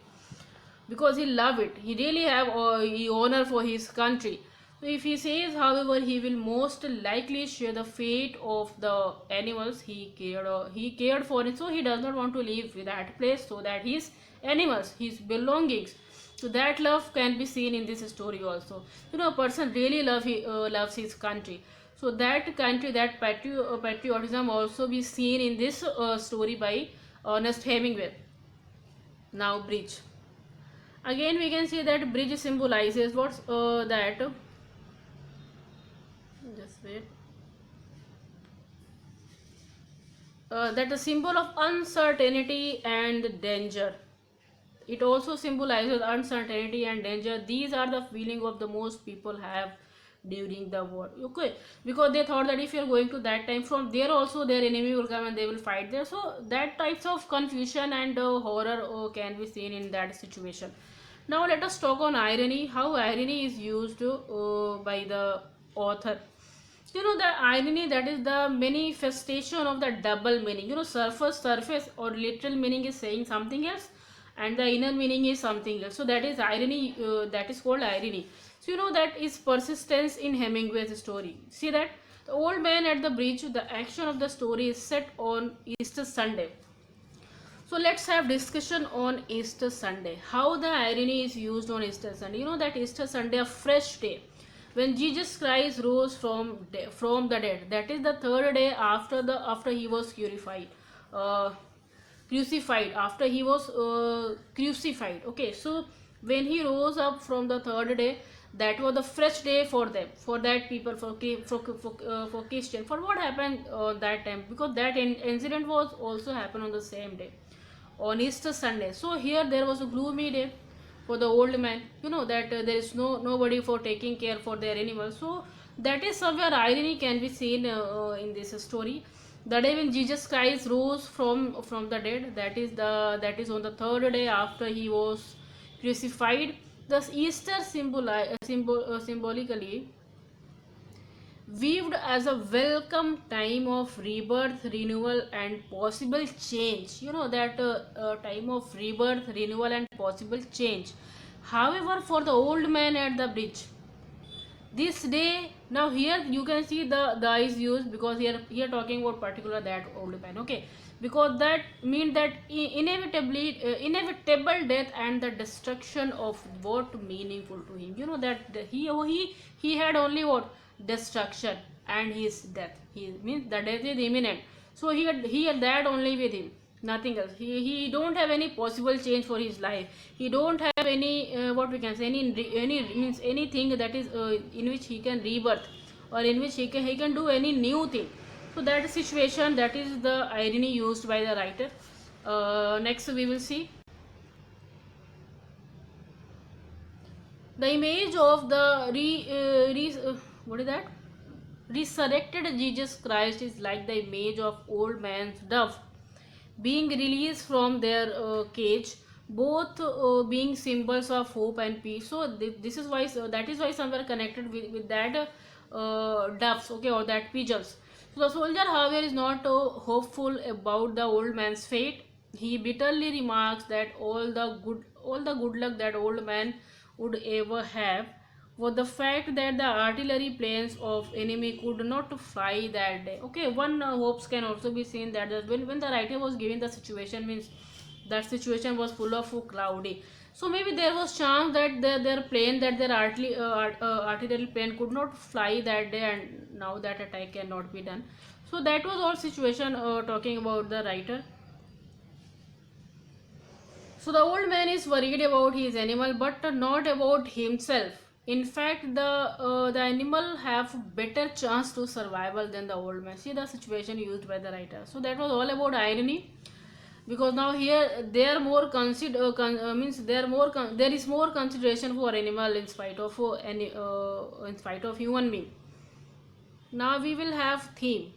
because he love it. He really have honor for his country. So if he says, however, he will most likely share the fate of the animals he cared for it. So he does not want to leave that place, so that his animals, his belongings. So that love can be seen in this story also. You know, a person really loves his country. So that country, that patriotism also be seen in this story by Ernest Hemingway. Now bridge. Again we can see that bridge symbolizes what's that. Just wait. That a symbol of uncertainty and danger. It also symbolizes uncertainty and danger. These are the feeling of the most people have during the war. Okay, because they thought that if you're going to that time, from there also their enemy will come and they will fight there. So that types of confusion and horror can be seen in that situation. Now let us talk on irony. How irony is used by the author. You know, the irony, that is the manifestation of the double meaning. You know, surface or literal meaning is saying something else, and the inner meaning is something else. So that is irony, that is called irony. So you know, that is persistence in Hemingway's story. See that the old man at the bridge, the action of the story is set on Easter Sunday. So let's have discussion on Easter Sunday. How the irony is used on Easter Sunday. You know that Easter Sunday, a fresh day, when Jesus Christ rose from the dead. That is the third day after he was crucified. After he was crucified. Okay, so when he rose up from the third day, that was the fresh day for them, for that people, for Christian. For what happened that time, because that incident was also happened on the same day, on Easter Sunday. So here there was a gloomy day for the old man. You know that there is nobody for taking care for their animals. So that is somewhere irony can be seen in this story. The day when Jesus Christ rose from the dead, that is on the third day after he was crucified. Thus Easter symbolically viewed as a welcome time of rebirth, renewal, and possible change. You know that time of rebirth, renewal, and possible change. However, for the old man at the bridge, this day, now here you can see the is used, because here talking about particular that old man. Okay, because that mean that inevitable death and the destruction of what meaningful to him. You know that he had only what, destruction and his death. He means the death is imminent. So he had that only with him. nothing else. He don't have any possible change for his life. He don't have any what we can say, any means anything that is in which he can rebirth, or in which he can do any new thing. So that situation, that is the irony used by the writer. Next we will see the image of the what is that, resurrected Jesus Christ is like the image of old man's dove being released from their cage, both being symbols of hope and peace. So this is why, so that is why somewhere connected with that doves, okay, or that pigeons. So the soldier, however, is not hopeful about the old man's fate. He bitterly remarks that all the good luck that old man would ever have was the fact that the artillery planes of enemy could not fly that day. Okay, one hopes can also be seen that when the writer was given the situation, means that situation was full of cloudy. So maybe there was chance that their plane, that their artillery plane could not fly that day, and now that attack cannot be done. So that was all situation talking about the writer. So the old man is worried about his animal, but not about himself. In fact, the animal have better chance to survival than the old man. See the situation used by the writer. So that was all about irony, because now here they are more means they are there is more consideration for animal in spite of in spite of human being. Now we will have theme.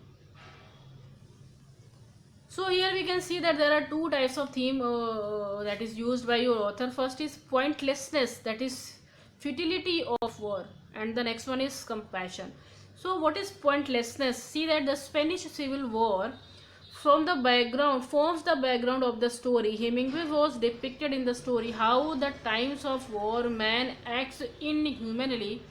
So here we can see that there are two types of theme that is used by your author. First is pointlessness, that is futility of war, and the next one is compassion. So what is pointlessness? See that the Spanish Civil War forms the background of the story. Hemingway was depicted in the story how the times of war man acts inhumanly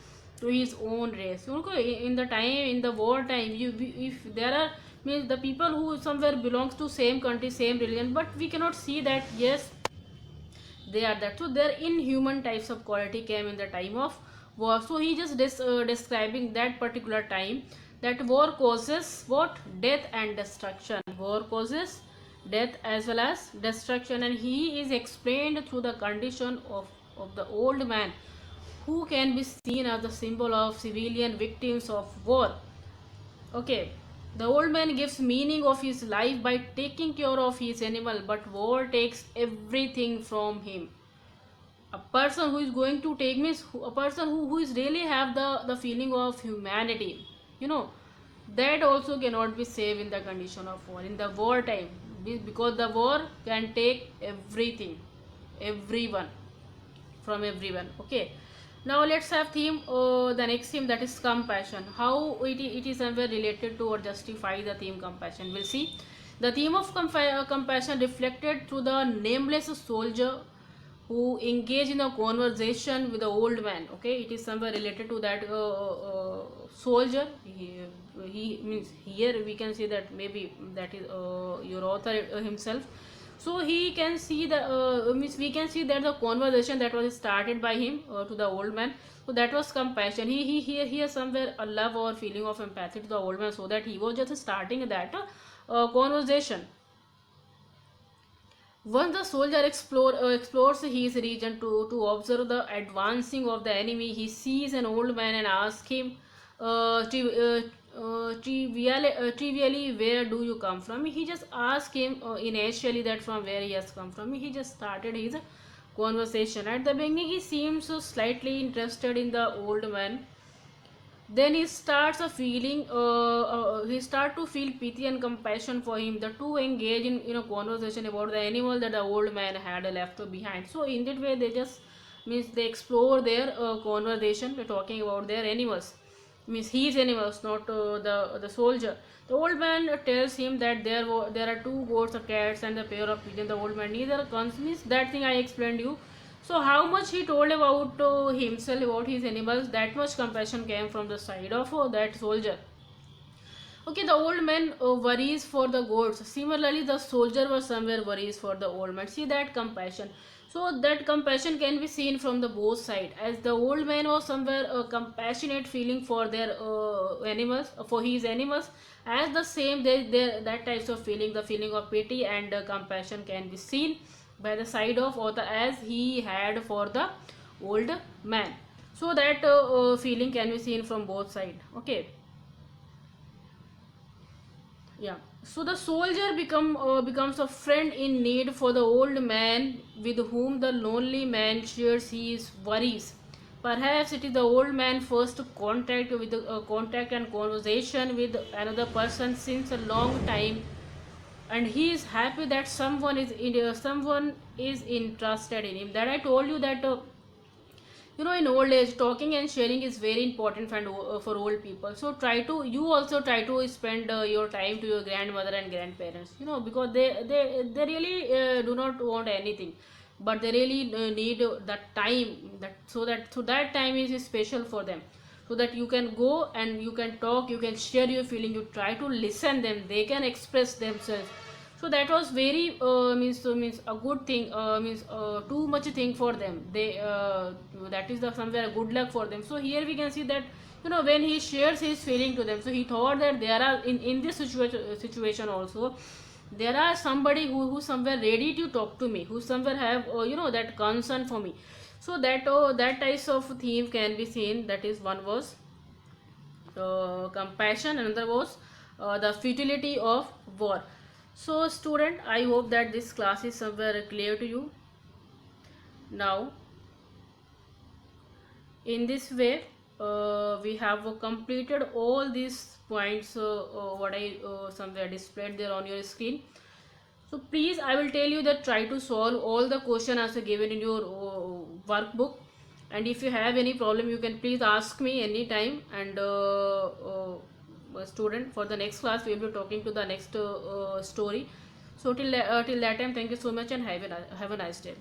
to his own race. Okay, in the time, in the war time, if there are, means the people who somewhere belongs to same country, same religion, but we cannot see that yes they are that. So their inhuman types of quality came in the time of war. So he just describing that particular time, that war causes what, death and destruction. War causes death as well as destruction, and he is explained through the condition of the old man, who can be seen as the symbol of civilian victims of war. Okay, the old man gives meaning of his life by taking care of his animal, but war takes everything from him. A person who is going to take, means a person who is really have the feeling of humanity, you know, that also cannot be saved in the condition of war, in the war time, because the war can take everything, everyone, from everyone. Okay, now let's have theme, the next theme, that is compassion. How it is somewhere related to or justify the theme compassion, we'll see. The theme of compassion reflected through the nameless soldier who engage in a conversation with the old man. Okay, it is somewhere related to that soldier. He means here we can see that maybe that is your author himself. So he can see the means we can see that the conversation that was started by him to the old man, so that was compassion. He has somewhere a love or feeling of empathy to the old man, so that he was just starting that conversation. Once the soldier explores his region to observe the advancing of the enemy, he sees an old man and asks him trivially, where do you come from? He just asked him initially that from where he has come from. He just started his conversation. At the beginning, he seems so slightly interested in the old man. Then he starts he start to feel pity and compassion for him. The two engage in a conversation about the animal that the old man had left behind. So in that way they just, means they explore their conversation. They're talking about their animals, means his animals, not the soldier. The old man tells him that there are two goats, a cats, and a pair of pigeons. The old man neither comes, means that thing I explained you. So how much he told about himself, about his animals, that much compassion came from the side of that soldier. Okay, the old man worries for the goats. Similarly, the soldier was somewhere worries for the old man. See that compassion. So that compassion can be seen from the both side. As the old man was somewhere a compassionate feeling for their animals, for his animals. As the same, that types of feeling, the feeling of pity and compassion can be seen by the side of or the as he had for the old man. So that feeling can be seen from both side. Okay. Yeah. So the soldier becomes a friend in need for the old man with whom the lonely man shares his worries. Perhaps it is the old man first contact and conversation with another person since a long time, and he is happy that someone is interested in him. That I told you that in old age talking and sharing is very important for old people. So you also try to spend your time to your grandmother and grandparents, because they really do not want anything, but they really need that time, that time is special for them, so that you can go and you can talk, you can share your feeling, you try to listen them, they can express themselves. So that was very means a good thing, means too much thing for them. That is the somewhere good luck for them. So here we can see that when he shares his feeling to them, so he thought that there are in this situation also there are somebody who somewhere ready to talk to me, who somewhere have that concern for me. So that types of theme can be seen. That is, one was compassion, another was the futility of war. So student, I hope that this class is somewhere clear to you. Now in this way we have completed all these points what I somewhere displayed there on your screen. So please, I will tell you that try to solve all the question answer given in your workbook, and if you have any problem you can please ask me anytime. And student, for the next class we will be talking to the next story. So till that time, thank you so much and have a nice day.